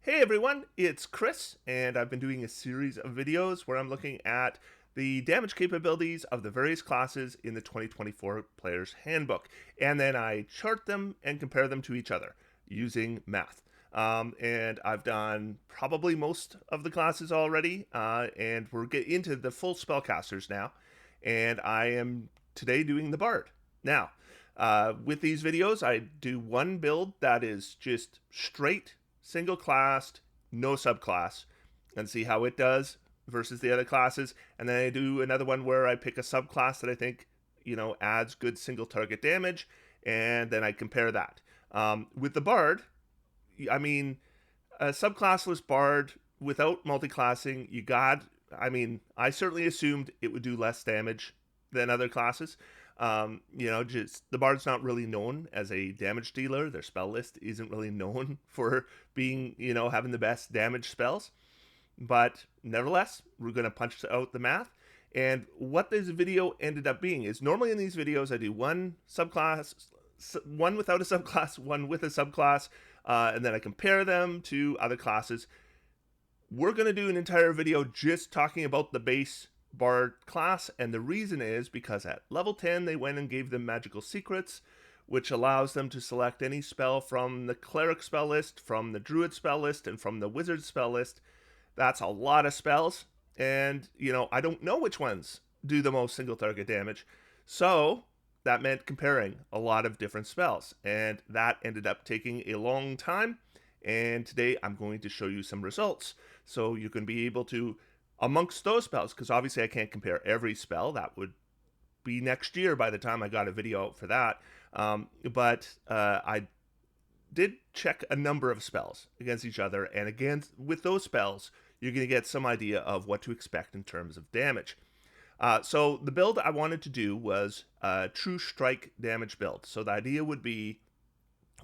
Hey everyone, it's Chris, and I've been doing a series of videos where I'm looking at the damage capabilities of the various classes in the 2024 Player's Handbook, and then I chart them and compare them to each other using math. And I've done probably most of the classes already, and we're getting into the full spellcasters now, and I am today doing the Bard. Now, with these videos, I do one build that is just straight single classed, no subclass, and see how it does versus the other classes. And then I do another one where I pick a subclass that I think, adds good single target damage, and then I compare that. With the Bard, I mean, a subclassless Bard without multiclassing, I certainly assumed it would do less damage than other classes. Just the Bard's not really known as a damage dealer. Their spell list isn't really known for being, having the best damage spells. But nevertheless, we're going to punch out the math. And what this video ended up being is normally in these videos, I do one subclass, one without a subclass, one with a subclass, and then I compare them to other classes. We're going to do an entire video just talking about the base Bard class, and the reason is because at level 10 they went and gave them magical secrets, which allows them to select any spell from the cleric spell list, from the druid spell list, and from the wizard spell list. That's a lot of spells, and I don't know which ones do the most single target damage, so that meant comparing a lot of different spells, and that ended up taking a long time. And today I'm going to show you some results so you can be able to, amongst those spells, because obviously I can't compare every spell. That would be next year by the time I got a video out for that. But I did check a number of spells against each other, and again, with those spells, you're going to get some idea of what to expect in terms of damage. So the build I wanted to do was a true strike damage build. So the idea would be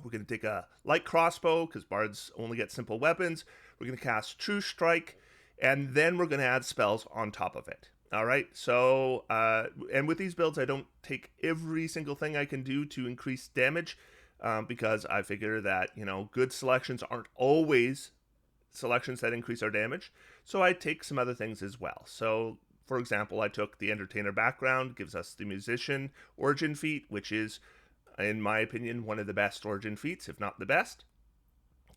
we're going to take a light crossbow, because bards only get simple weapons. We're going to cast true strike, and then we're going to add spells on top of it. All right, so, and with these builds, I don't take every single thing I can do to increase damage, because I figure that, good selections aren't always selections that increase our damage. So I take some other things as well. So, for example, I took the Entertainer background, gives us the Musician origin feat, which is, in my opinion, one of the best origin feats, if not the best.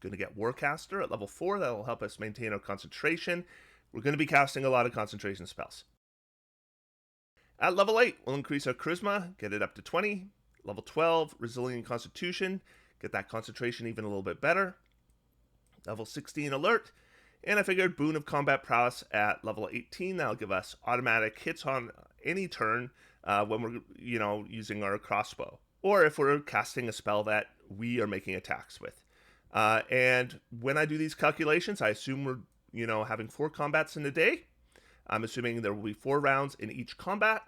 Going to get Warcaster at level 4. That'll help us maintain our concentration. We're going to be casting a lot of concentration spells. At level 8, we'll increase our Charisma, get it up to 20. Level 12, Resilient Constitution, get that concentration even a little bit better. Level 16, Alert. And I figured Boon of Combat Prowess at level 18. That'll give us automatic hits on any turn when we're, using our crossbow, or if we're casting a spell that we are making attacks with. And when I do these calculations, I assume we're, having 4 combats in a day. I'm assuming there will be 4 rounds in each combat.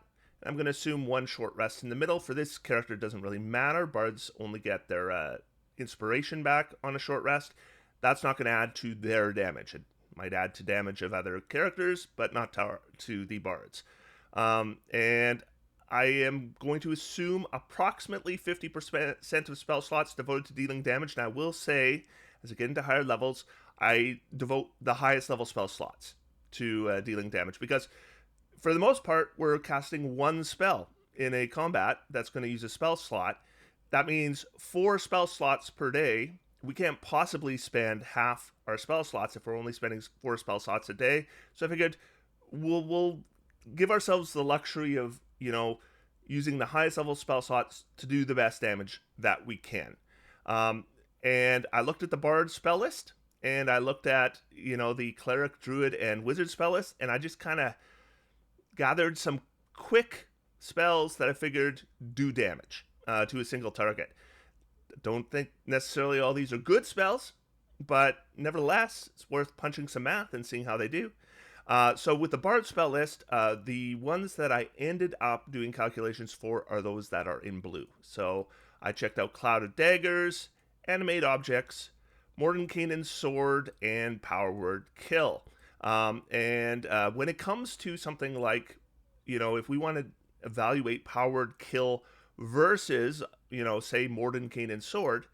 I'm going to assume 1 short rest in the middle. For this character, it doesn't really matter. Bards only get their inspiration back on a short rest. That's not going to add to their damage. It might add to damage of other characters, but not to the bards. And I am going to assume approximately 50% of spell slots devoted to dealing damage. And I will say, as I get into higher levels, I devote the highest level spell slots to dealing damage, because for the most part, we're casting 1 spell in a combat that's going to use a spell slot. That means 4 spell slots per day. We can't possibly spend half our spell slots if we're only spending 4 spell slots a day. So I figured we'll give ourselves the luxury of, using the highest level spell slots to do the best damage that we can. And I looked at the Bard spell list, and I looked at, the Cleric, Druid, and Wizard spell list, and I just kind of gathered some quick spells that I figured do damage to a single target. Don't think necessarily all these are good spells, but nevertheless, it's worth punching some math and seeing how they do. So with the Bard spell list, the ones that I ended up doing calculations for are those that are in blue. So I checked out Clouded Daggers, Animate Objects, Mordenkainen's Sword, and Power Word Kill. And when it comes to something like, if we want to evaluate Power Word Kill versus, say, Mordenkainen's Sword,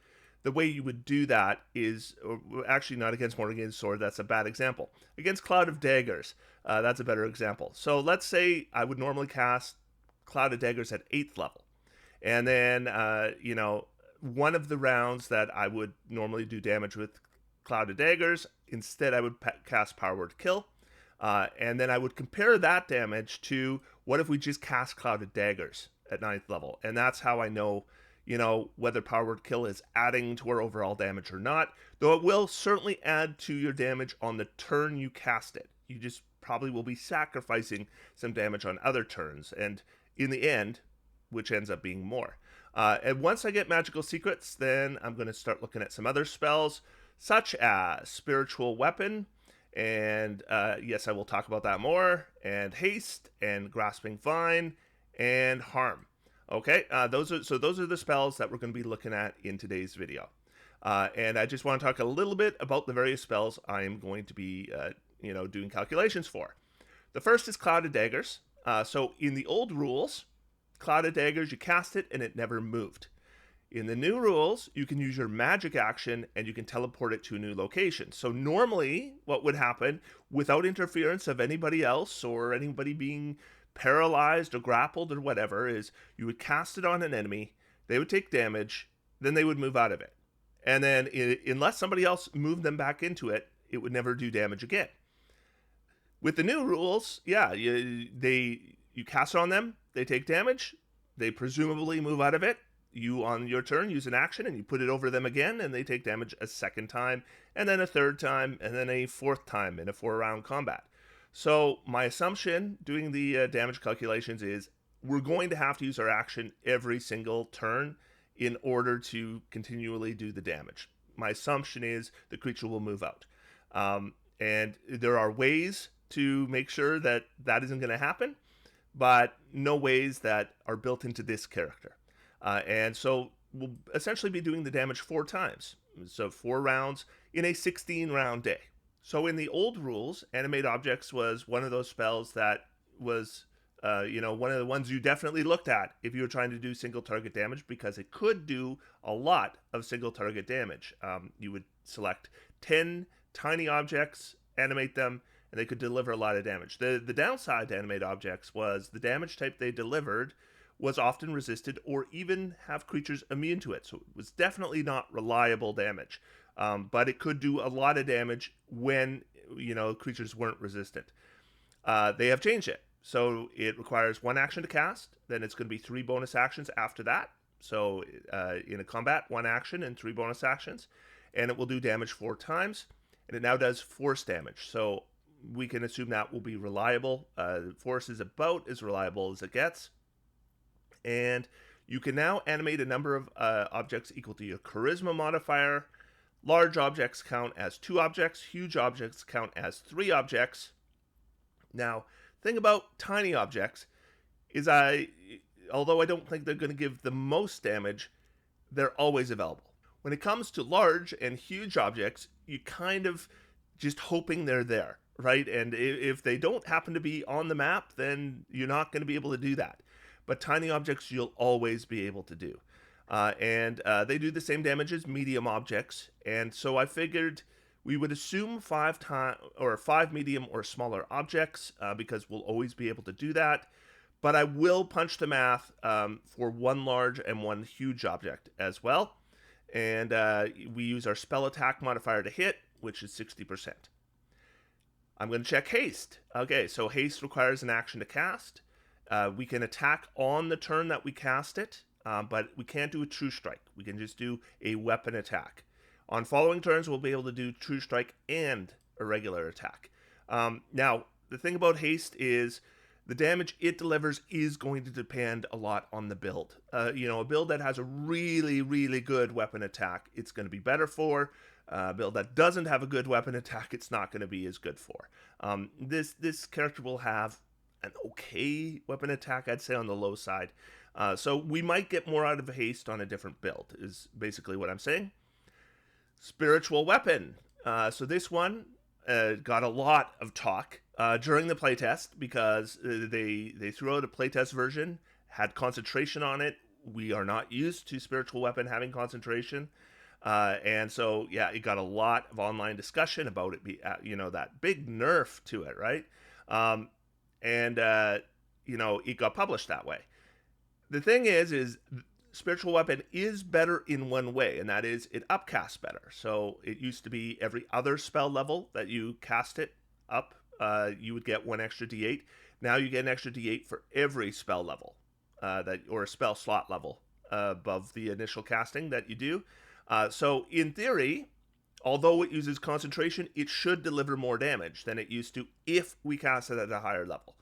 the way you would do that is actually not against Morrigan's Sword. That's a bad example. Against Cloud of Daggers, that's a better example. So let's say I would normally cast Cloud of Daggers at 8th level. And then, one of the rounds that I would normally do damage with Cloud of Daggers, instead I would cast Power Word Kill. And then I would compare that damage to what if we just cast Cloud of Daggers at 9th level. And that's how I know, whether Power Word Kill is adding to our overall damage or not. Though it will certainly add to your damage on the turn you cast it. You just probably will be sacrificing some damage on other turns. And in the end, which ends up being more. And once I get Magical Secrets, then I'm going to start looking at some other spells, such as Spiritual Weapon, and yes, I will talk about that more, and Haste, and Grasping Vine, and Harm. Okay, those are the spells that we're going to be looking at in today's video. And I just want to talk a little bit about the various spells I am going to be, doing calculations for. The first is Cloud of Daggers. So in the old rules, Cloud of Daggers, you cast it and it never moved. In the new rules, you can use your magic action and you can teleport it to a new location. So normally, what would happen, without interference of anybody else or anybody being paralyzed or grappled or whatever, is you would cast it on an enemy, they would take damage, then they would move out of it. And then, unless somebody else moved them back into it, it would never do damage again. With the new rules, you cast it on them, they take damage, they presumably move out of it. You, on your turn, use an action and you put it over them again, and they take damage a second time, and then a third time, and then a fourth time in a 4-round combat. So my assumption, doing the damage calculations, is we're going to have to use our action every single turn in order to continually do the damage. My assumption is the creature will move out. And there are ways to make sure that that isn't going to happen, but no ways that are built into this character. And so we'll essentially be doing the damage 4 times. So 4 rounds in a 16-round day. So in the old rules, Animate Objects was one of those spells that was, one of the ones you definitely looked at if you were trying to do single target damage, because it could do a lot of single target damage. You would select 10 tiny objects, animate them, and they could deliver a lot of damage. The downside to Animate Objects was the damage type they delivered was often resisted or even have creatures immune to it. So it was definitely not reliable damage. But it could do a lot of damage when, creatures weren't resistant. They have changed it. So it requires 1 action to cast. Then it's going to be 3 bonus actions after that. So in a combat, 1 action and 3 bonus actions. And it will do damage 4 times. And it now does force damage. So we can assume that will be reliable. Force is about as reliable as it gets. And you can now animate a number of objects equal to your charisma modifier. Large objects count as 2 objects. Huge objects count as 3 objects. Now, thing about tiny objects is although I don't think they're going to give the most damage, they're always available. When it comes to large and huge objects, you kind of just hoping they're there, right? And if they don't happen to be on the map, then you're not going to be able to do that. But tiny objects you'll always be able to do. And they do the same damage as medium objects. And so I figured we would assume 5 medium or smaller objects because we'll always be able to do that. But I will punch the math for 1 large and 1 huge object as well. And we use our spell attack modifier to hit, which is 60%. I'm going to check haste. Okay, so haste requires an action to cast. We can attack on the turn that we cast it, but we can't do a true strike. We can just do a weapon attack. On following turns, we'll be able to do true strike and a regular attack. Now, the thing about haste is the damage it delivers is going to depend a lot on the build. A build that has a really, really good weapon attack, it's going to be better for. A build that doesn't have a good weapon attack, it's not going to be as good for. This character will have an okay weapon attack, I'd say on the low side. So we might get more out of haste on a different build, is basically what I'm saying. Spiritual Weapon. So this one got a lot of talk during the playtest because they threw out a playtest version, had concentration on it. We are not used to Spiritual Weapon having concentration. And so, yeah, it got a lot of online discussion about it, that big nerf to it, right? Um, and, it got published that way. The thing is spiritual weapon is better in one way, and that is it upcasts better. So it used to be every other spell level that you cast it up, you would get one extra d8. Now you get an extra d8 for every spell level, or a spell slot level above the initial casting that you do. So in theory, although it uses concentration, it should deliver more damage than it used to if we cast it at a higher level.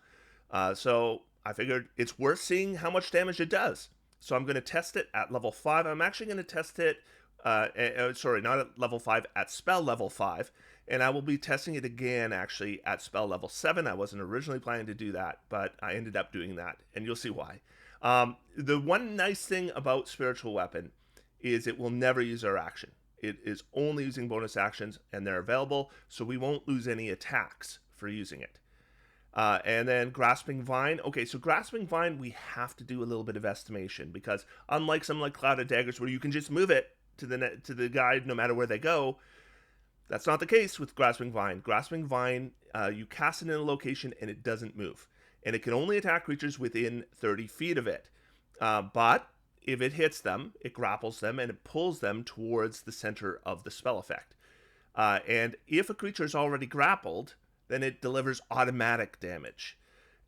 So I figured it's worth seeing how much damage it does. So I'm going to test it at level 5. I'm actually going to test it, sorry, not at level 5, at spell level 5. And I will be testing it again, actually, at spell level 7. I wasn't originally planning to do that, but I ended up doing that, and you'll see why. The one nice thing about Spiritual Weapon is it will never use our action. It is only using bonus actions, and they're available, so we won't lose any attacks for using it. And then Grasping Vine. Okay, so Grasping Vine, we have to do a little bit of estimation, because unlike something like Cloud of Daggers, where you can just move it to the guide no matter where they go, that's not the case with Grasping Vine. Grasping Vine, you cast it in a location and it doesn't move. And it can only attack creatures within 30 feet of it. But if it hits them, it grapples them and it pulls them towards the center of the spell effect. And if a creature is already grappled, then it delivers automatic damage.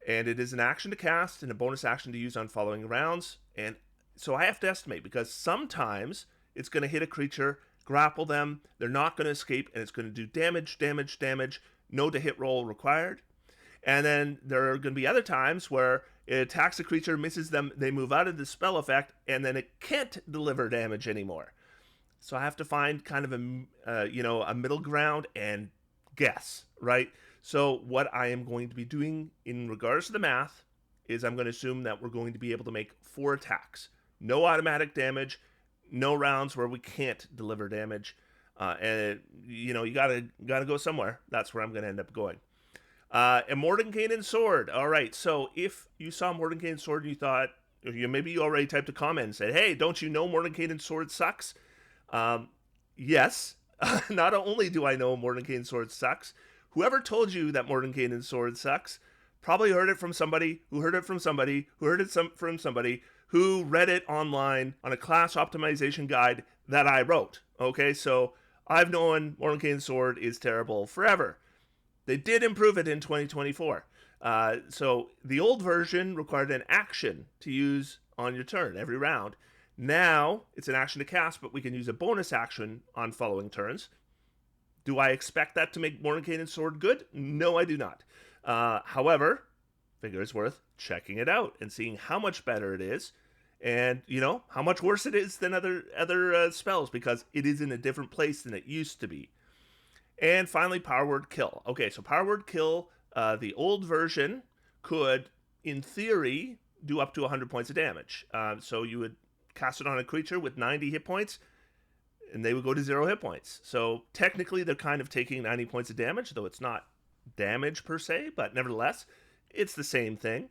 And it is an action to cast and a bonus action to use on following rounds. And so I have to estimate, because sometimes it's going to hit a creature, grapple them, they're not going to escape, and it's going to do damage, no to hit roll required. And then there are going to be other times where it attacks a creature, misses them, they move out of the spell effect, and then it can't deliver damage anymore. So I have to find kind of a middle ground and guess, right? So what I am going to be doing in regards to the math is I'm going to assume that we're going to be able to make 4 attacks. No automatic damage, no rounds where we can't deliver damage. And you gotta go somewhere. That's where I'm going to end up going. And Mordenkainen's Sword. All right, so if you saw Mordenkainen's Sword and you thought, maybe you already typed a comment and said, hey, don't you know Mordenkainen's Sword sucks? Yes. Not only do I know Mordenkainen's Sword sucks, whoever told you that Mordenkainen's Sword sucks probably heard it from somebody who heard it from somebody who heard it from somebody who read it online on a class optimization guide that I wrote. Okay, so I've known Mordenkainen's Sword is terrible forever. They did improve it in 2024. So the old version required an action to use on your turn every round. Now it's an action to cast, but we can use a bonus action on following turns. Do I expect that to make Mordenkainen's Sword good? No, I do not. However, I figure it's worth checking it out and seeing how much better it is, and how much worse it is than other spells, because it is in a different place than it used to be. And finally, Power Word Kill. Okay, so Power Word Kill, the old version could, in theory, do up to 100 points of damage. So you would cast it on a creature with 90 hit points, and they would go to 0 hit points. So technically, they're kind of taking 90 points of damage, though it's not damage per se, but nevertheless, it's the same thing.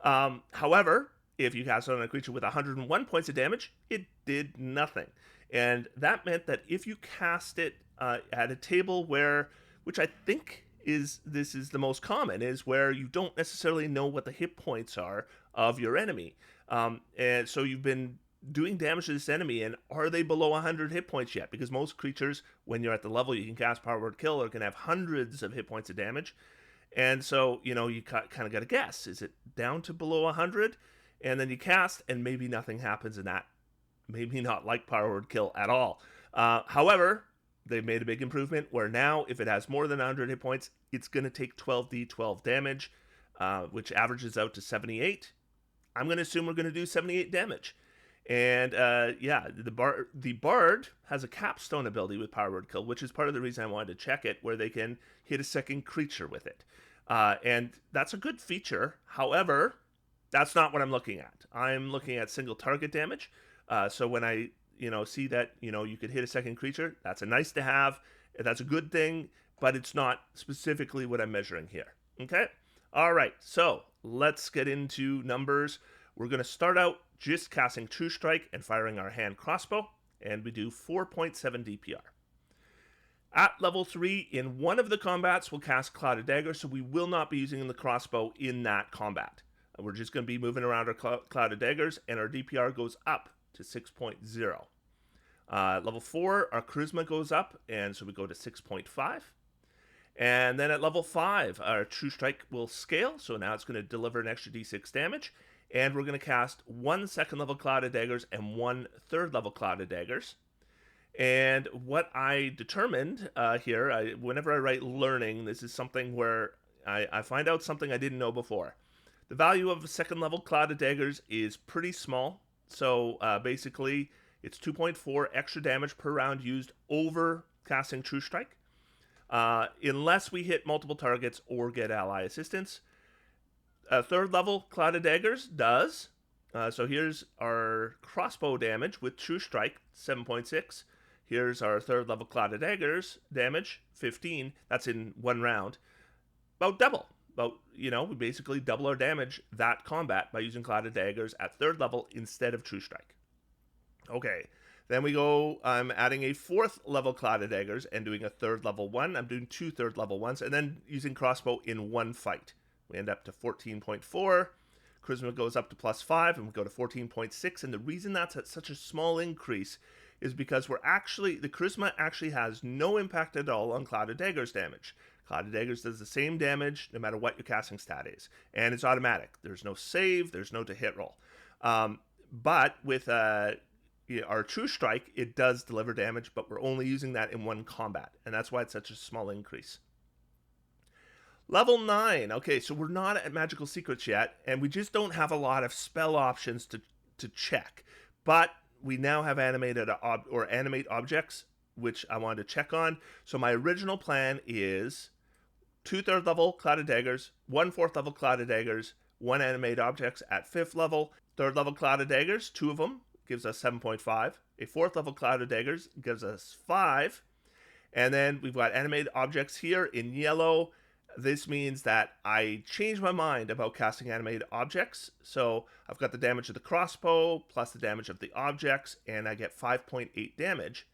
However, if you cast it on a creature with 101 points of damage, it did nothing. And that meant that if you cast it at a table which I think is the most common, is where you don't necessarily know what the hit points are of your enemy. And so you've been doing damage to this enemy, and are they below 100 hit points yet? Because most creatures, when you're at the level you can cast Power Word Kill, are going to have hundreds of hit points of damage. And so, you kind of got to guess. Is it down to below 100? And then you cast, and maybe nothing happens in that. Maybe not like Power Word Kill at all. However, they've made a big improvement where now, if it has more than 100 hit points, it's going to take 12d12 damage, which averages out to 78. I'm going to assume we're going to do 78 damage. And the Bard has a capstone ability with Power Word Kill, which is part of the reason I wanted to check it, where they can hit a second creature with it. And that's a good feature. However, that's not what I'm looking at. I'm looking at single target damage. So when I see that you could hit a second creature, that's a nice to have. That's a good thing, but it's not specifically what I'm measuring here. Okay? All right, so let's get into numbers. We're going to start out just casting True Strike and firing our hand crossbow. and we do 4.7 DPR. At level 3, in one of the combats, we'll cast Cloud of Dagger, so we will not be using the crossbow in that combat. We're just going to be moving around our Cloud of Daggers, and our DPR goes up to 6.0. Level 4, our Charisma goes up, and so we go to 6.5. And then at level 5, our True Strike will scale, so now it's going to deliver an extra d6 damage. And we're going to cast 1 second level Cloud of Daggers and 1 third level Cloud of Daggers. And what I determined here, whenever I write learning, this is something where I find out something I didn't know before. The value of a second level Cloud of Daggers is pretty small. So basically, it's 2.4 extra damage per round used over casting True Strike. Unless we hit multiple targets or get ally assistance. A third level Cloud of Daggers does. So here's our crossbow damage with True Strike, 7.6. Here's our third level Cloud of Daggers damage, 15. That's in one round. About double. We basically double our damage that combat by using Cloud of Daggers at third level instead of True Strike. Okay. Then we go, I'm adding a 4th level Cloud of Daggers and doing a 3rd level 1. I'm doing 2 3rd level 1s and then using crossbow in one fight. We end up to 14.4. Charisma goes up to +5 and we go to 14.6. And the reason that's at such a small increase is because the Charisma actually has no impact at all on Cloud of Daggers damage. Cloud of Daggers does the same damage no matter what your casting stat is. And it's automatic. There's no save, there's no to hit roll. But with our True Strike, it does deliver damage, but we're only using that in one combat, and that's why it's such a small increase. Level 9. Okay, so we're not at Magical Secrets yet, and we just don't have a lot of spell options to check. But we now have animate objects, which I wanted to check on. So my original plan is 2 3rd level Cloud of Daggers, 1 4th level Cloud of Daggers, 1 animate objects at 5th level, 3rd level Cloud of Daggers, 2 of them, gives us 7.5. A 4th level Cloud of Daggers gives us 5. And then we've got animated objects here in yellow. This means that I changed my mind about casting animated objects. So I've got the damage of the crossbow plus the damage of the objects, and I get 5.8 damage.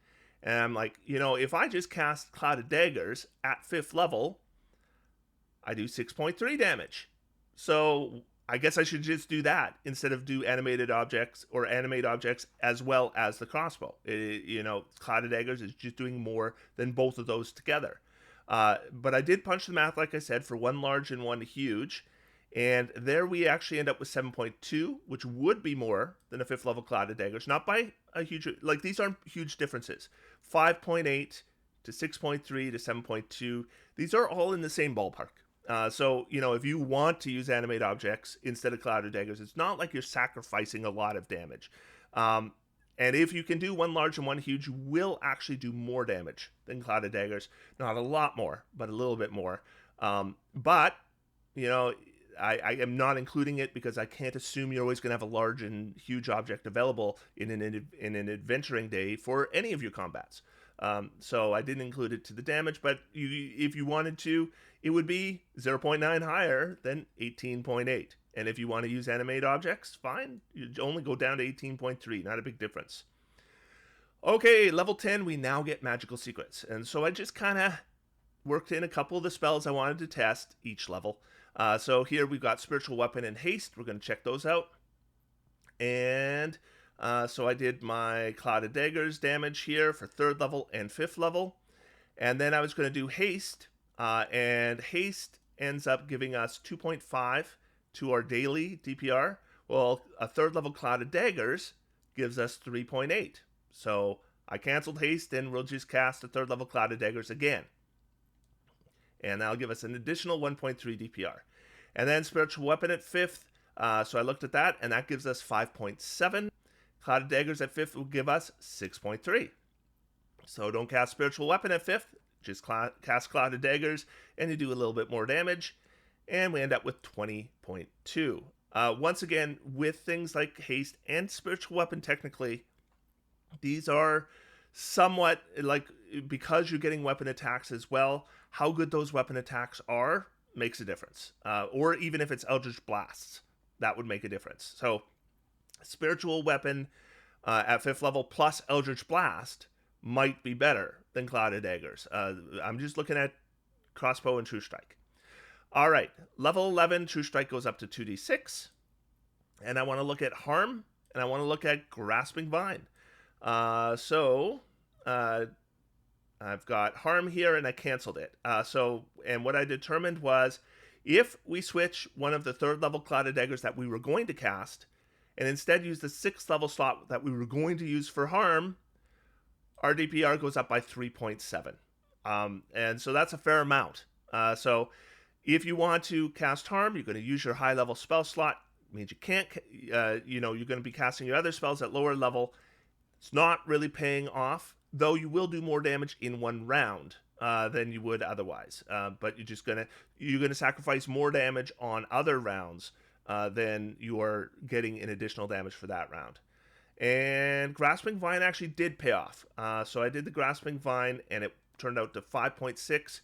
And I'm like, if I just cast Cloud of Daggers at 5th level, I do 6.3 damage. So I guess I should just do that instead of do animated objects or animate objects as well as the crossbow. Cloud of Daggers is just doing more than both of those together. But I did punch the math, like I said, for 1 large and 1 huge. And there we actually end up with 7.2, which would be more than a 5th level Cloud of Daggers. Not by a huge, these aren't huge differences. 5.8 to 6.3 to 7.2. These are all in the same ballpark. So, if you want to use animate objects instead of Cloud of Daggers, it's not like you're sacrificing a lot of damage. And if you can do 1 large and 1 huge, you will actually do more damage than Cloud of Daggers. Not a lot more, but a little bit more. But I am not including it because I can't assume you're always going to have a large and huge object available in an adventuring day for any of your combats. So I didn't include it to the damage, but if you wanted to, it would be 0.9 higher than 18.8. And if you want to use animate objects, fine. You only go down to 18.3. Not a big difference. Okay, level 10, we now get Magical Secrets. And so I just kind of worked in a couple of the spells I wanted to test each level. So here we've got Spiritual Weapon and Haste. We're going to check those out. And so I did my Cloud of Daggers damage here for 3rd level and 5th level. And then I was going to do Haste. And Haste ends up giving us 2.5 to our daily DPR. Well, a 3rd level Cloud of Daggers gives us 3.8. So I canceled Haste and we'll just cast a 3rd level Cloud of Daggers again. And that'll give us an additional 1.3 DPR. And then Spiritual Weapon at 5th. So I looked at that, and that gives us 5.7. Cloud of Daggers at 5th will give us 6.3. So don't cast Spiritual Weapon at 5th. Just cast Cloud of Daggers, and you do a little bit more damage. And we end up with 20.2. Once again, with things like Haste and Spiritual Weapon, technically, these are somewhat because you're getting weapon attacks as well. How good those weapon attacks are makes a difference. Or even if it's Eldritch Blasts, that would make a difference. So Spiritual Weapon at 5th level plus Eldritch Blast might be better than Cloud of Daggers. I'm just looking at Crossbow and True Strike. All right, level 11, True Strike goes up to 2d6. And I want to look at Harm, and I want to look at Grasping Vine. I've got Harm here, and I canceled it. And what I determined was, if we switch one of the 3rd level Cloud of Daggers that we were going to cast, and instead use the 6th level slot that we were going to use for Harm, our DPR goes up by 3.7. And so that's a fair amount. So if you want to cast Harm, you're going to use your high level spell slot. It means you can't, you're going to be casting your other spells at lower level. It's not really paying off, though you will do more damage in one round than you would otherwise. But you're gonna sacrifice more damage on other rounds than you are getting in additional damage for that round. And Grasping Vine actually did pay off. So I did the Grasping Vine, and it turned out to 5.6.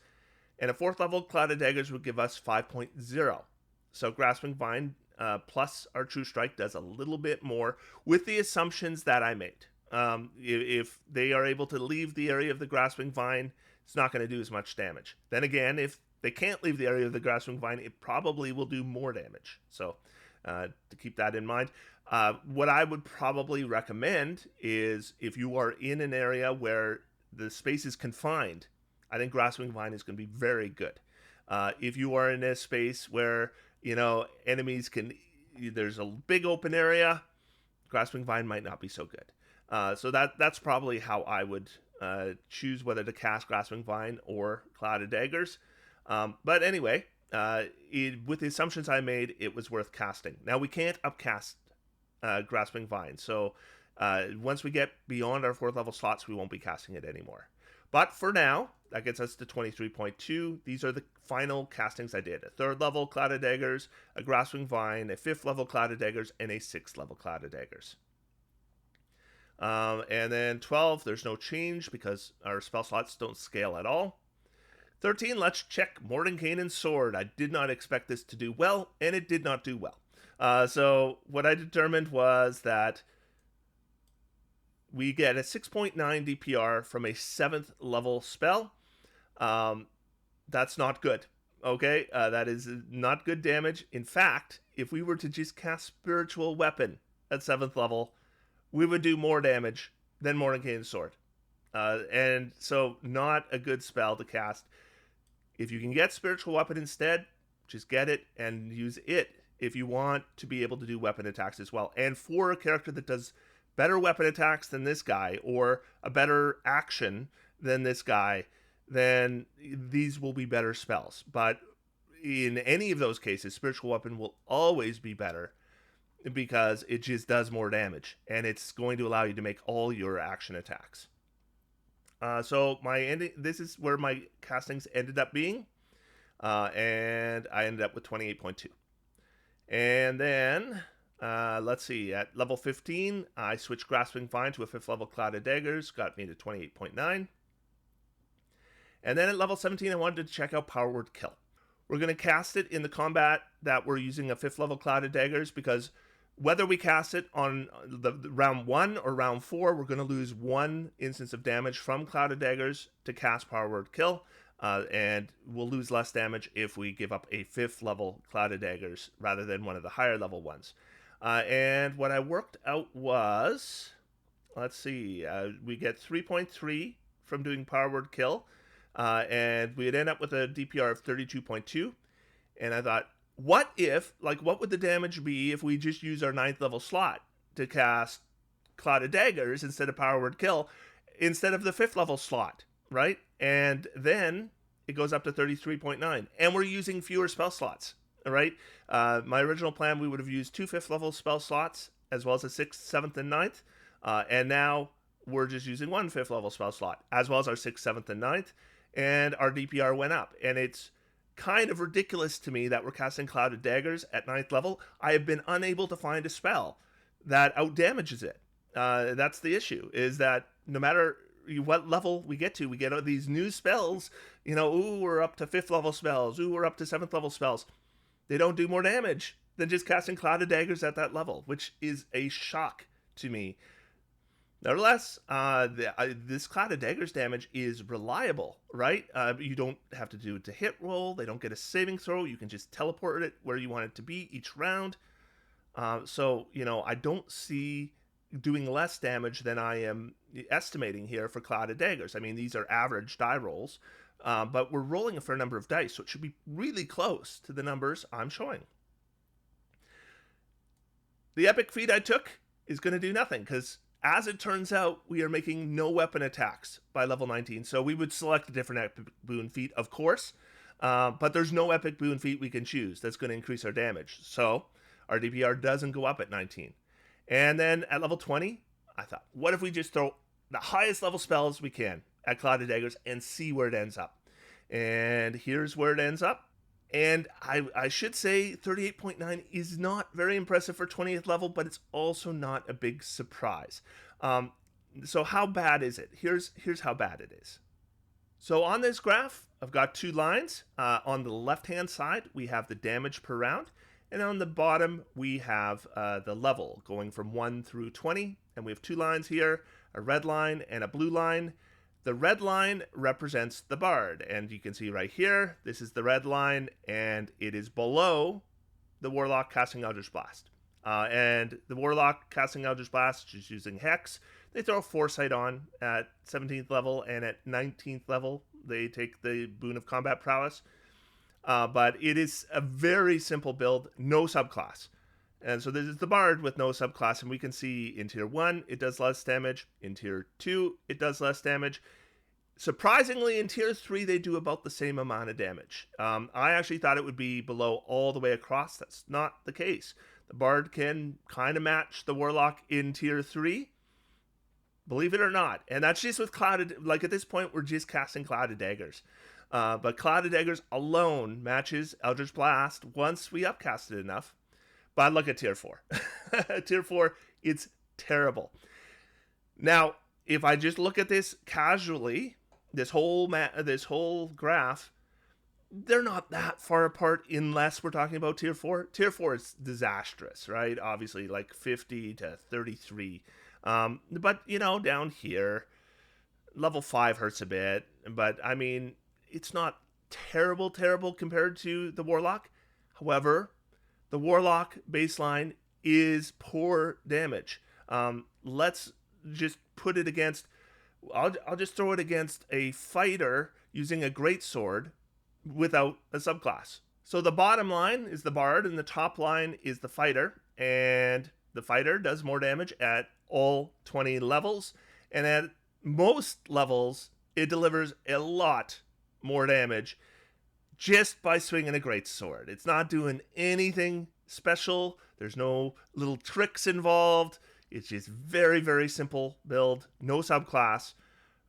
And a 4th level Cloud of Daggers would give us 5.0. So Grasping Vine plus our True Strike does a little bit more with the assumptions that I made. If they are able to leave the area of the Grasping Vine, it's not going to do as much damage. Then again, if they can't leave the area of the Grasping Vine, it probably will do more damage. So to keep that in mind. What I would probably recommend is, if you are in an area where the space is confined, I think Grasping Vine is going to be very good. If you are in a space where, enemies there's a big open area, Grasping Vine might not be so good. So that's probably how I would choose whether to cast Grasping Vine or Cloud of Daggers. But anyway, with the assumptions I made, it was worth casting. Now, we can't upcast Grasping Vine, so once we get beyond our 4th level slots, we won't be casting it anymore. But for now, that gets us to 23.2. These are the final castings I did. A 3rd level Cloud of Daggers, a Grasping Vine, a 5th level Cloud of Daggers, and a 6th level Cloud of Daggers. And then 12, there's no change because our spell slots don't scale at all. 13, let's check Mordenkainen's Sword. I did not expect this to do well, and it did not do well. So what I determined was that we get a 6.9 DPR from a 7th level spell. That's not good. Okay, that is not good damage. In fact, if we were to just cast Spiritual Weapon at 7th level, we would do more damage than Mordenkainen's Sword. And so not a good spell to cast. If you can get Spiritual Weapon instead, just get it and use it if you want to be able to do weapon attacks as well. And for a character that does better weapon attacks than this guy, or a better action than this guy, then these will be better spells. But in any of those cases, Spiritual Weapon will always be better because it just does more damage, and it's going to allow you to make all your action attacks. So this is where my castings ended up being, and I ended up with 28.2. And then, let's see, at level 15, I switched Grasping Vine to a 5th level Cloud of Daggers, got me to 28.9. And then at level 17, I wanted to check out Power Word Kill. We're going to cast it in the combat that we're using a 5th level Cloud of Daggers, because whether we cast it on the round 1 or round 4, we're going to lose 1 instance of damage from Cloud of Daggers to cast Power Word Kill. And we'll lose less damage if we give up a 5th level Cloud of Daggers rather than one of the higher level ones. And what I worked out was, let's see, we get 3.3 from doing Power Word Kill, and we'd end up with a DPR of 32.2. And I thought, what would the damage be if we just use our 9th level slot to cast Cloud of Daggers instead of Power Word Kill, instead of the 5th level slot, right? And then it goes up to 33.9, and we're using fewer spell slots, right? My original plan, we would have used 2 5th level spell slots, as well as a 6th, 7th, and 9th, and now we're just using 1 5th level spell slot, as well as our 6th, 7th, and 9th, and our DPR went up. And it's kind of ridiculous to me that we're casting Cloud of Daggers at 9th level. I have been unable to find a spell that outdamages it. That's the issue, is that no matter what level we get these new spells, we're up to 5th level spells, we're up to 7th level spells. They don't do more damage than just casting Cloud of Daggers at that level, which is a shock to me. Nevertheless, this Cloud of Daggers damage is reliable, right? You don't have to do it to hit roll. They don't get a saving throw. You can just teleport it where you want it to be each round. So, I don't see doing less damage than I am estimating here for Cloud of Daggers. I mean, these are average die rolls, but we're rolling a fair number of dice, so it should be really close to the numbers I'm showing. The epic feat I took is going to do nothing because, as it turns out, we are making no weapon attacks by level 19. So we would select a different epic boon feat, of course, but there's no epic boon feat we can choose that's going to increase our damage. So our DPR doesn't go up at 19. And then at level 20, I thought, what if we just throw the highest level spells we can at Cloud of Daggers and see where it ends up? And here's where it ends up. And I should say 38.9 is not very impressive for 20th level, but it's also not a big surprise. So how bad is it? Here's how bad it is. So on this graph, I've got two lines. On the left-hand side, we have the damage per round. And on the bottom, we have the level going from 1 through 20. And we have two lines here, a red line and a blue line. The red line represents the bard, and you can see right here, this is the red line, and it is below the warlock casting Eldritch Blast. And the warlock casting Eldritch Blast is using Hex. They throw Foresight on at 17th level, and at 19th level, they take the Boon of Combat Prowess. But it is a very simple build, no subclass. And so this is the bard with no subclass, and we can see in tier 1 it does less damage, in tier 2 it does less damage. Surprisingly, in tier 3 they do about the same amount of damage. I actually thought it would be below all the way across. That's not the case. The bard can kind of match the warlock in tier 3, believe it or not. And that's just with Clouded, like at this point we're just casting Clouded Daggers. But Clouded Daggers alone matches Eldritch Blast once we upcast it enough. But look at tier 4. Tier 4, it's terrible. Now, if I just look at this casually, this whole graph, they're not that far apart unless we're talking about tier 4. Tier 4 is disastrous, right? Obviously, like 50 to 33. But, down here, level 5 hurts a bit. But, I mean, it's not terrible compared to the warlock. However, the warlock baseline is poor damage. Let's just put it against, I'll just throw it against a fighter using a greatsword without a subclass. So the bottom line is the bard and the top line is the fighter, and the fighter does more damage at all 20 levels, and at most levels it delivers a lot more damage just by swinging a greatsword. It's not doing anything special. There's no little tricks involved. It's just very, very simple build, no subclass,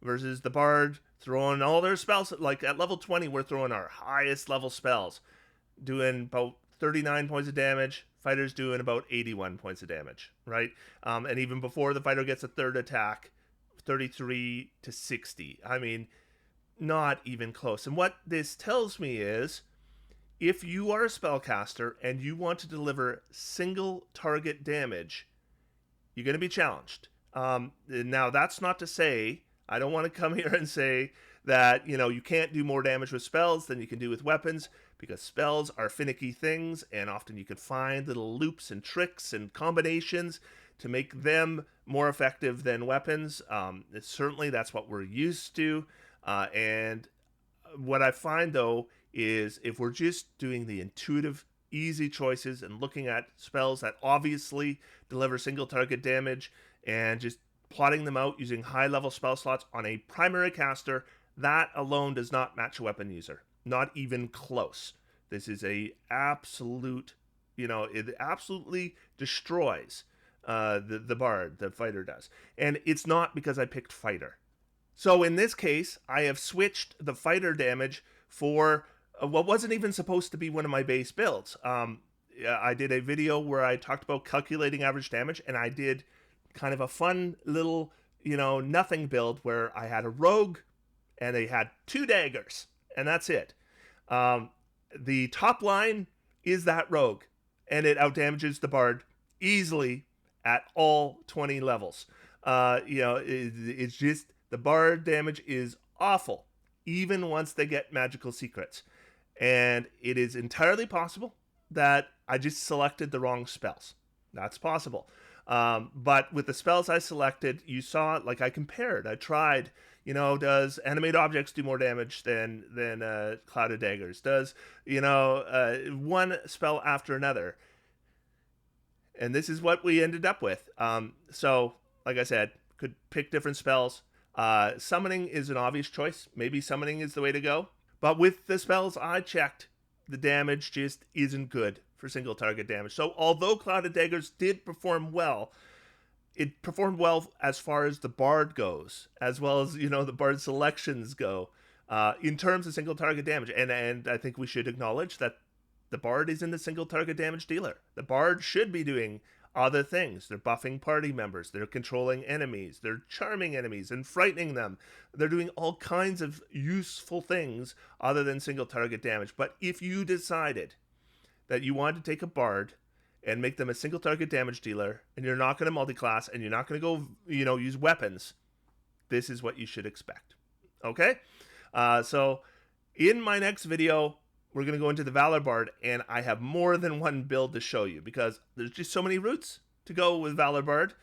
versus the bard throwing all their spells. Like at level 20, we're throwing our highest level spells, doing about 39 points of damage. Fighter's doing about 81 points of damage, right? And even before the fighter gets a third attack, 33 to 60. I mean, not even close. And what this tells me is, if you are a spellcaster and you want to deliver single target damage, you're going to be challenged. Now, that's not to say, I don't want to come here and say that, you can't do more damage with spells than you can do with weapons, because spells are finicky things, and often you can find little loops and tricks and combinations to make them more effective than weapons. Certainly, that's what we're used to. And what I find, though, is if we're just doing the intuitive, easy choices and looking at spells that obviously deliver single target damage and just plotting them out using high level spell slots on a primary caster, that alone does not match a weapon user. Not even close. This is a absolute, it absolutely destroys the bard, the fighter does. And it's not because I picked fighter. So in this case, I have switched the fighter damage for what wasn't even supposed to be one of my base builds. I did a video where I talked about calculating average damage, and I did kind of a fun little, nothing build where I had a rogue and they had 2 daggers, and that's it. The top line is that rogue, and it outdamages the bard easily at all 20 levels. It's just the bard damage is awful, even once they get magical secrets. And it is entirely possible that I just selected the wrong spells. That's possible. But with the spells I selected, you saw, like, I compared. I tried, does animate objects do more damage than clouded daggers? Does, one spell after another? And this is what we ended up with. So, like I said, could pick different spells. Summoning is an obvious choice. Maybe summoning is the way to go. But with the spells I checked, the damage just isn't good for single target damage. So, although Clouded Daggers did perform well, it performed well as far as the bard goes, as well as, the bard selections go, in terms of single target damage. And I think we should acknowledge that the bard isn't a single target damage dealer. The bard should be doing other things. They're buffing party members, they're controlling enemies, they're charming enemies and frightening them. They're doing all kinds of useful things other than single target damage. But if you decided that you wanted to take a bard and make them a single target damage dealer, and you're not going to multi-class, and you're not going to go, use weapons, this is what you should expect. Okay? So in my next video, we're going to go into the Valor Bard, and I have more than one build to show you because there's just so many routes to go with Valor Bard.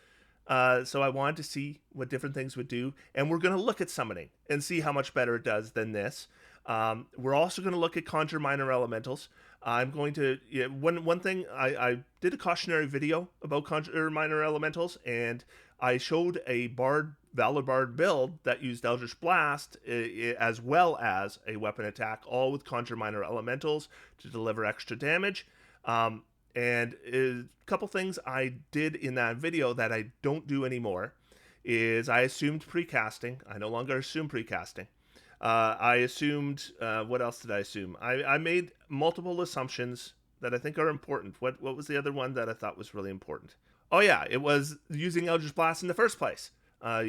So I wanted to see what different things would do, and we're going to look at summoning and see how much better it does than this. We're also going to look at Conjure Minor Elementals. I'm going to, one thing, I did a cautionary video about Conjure Minor Elementals, and I showed a Valor Bard build that used Eldritch Blast as well as a weapon attack, all with Conjure Minor Elementals to deliver extra damage. And a couple things I did in that video that I don't do anymore is I assumed precasting. I no longer assume precasting. I assumed, what else did I assume? I made multiple assumptions that I think are important. What was the other one that I thought was really important? Oh yeah, it was using Eldritch Blast in the first place. A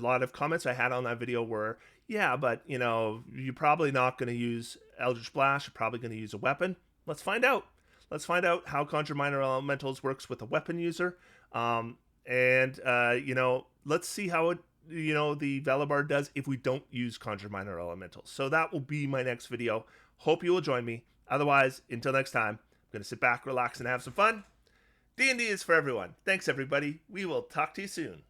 lot of comments I had on that video were, yeah, but, you're probably not going to use Eldritch Blast. You're probably going to use a weapon. Let's find out. Let's find out how Conjure Minor Elementals works with a weapon user. Let's see how it, the Valor Bard does if we don't use Conjure Minor Elementals. So that will be my next video. Hope you will join me. Otherwise, until next time, I'm going to sit back, relax, and have some fun. D&D is for everyone. Thanks, everybody. We will talk to you soon.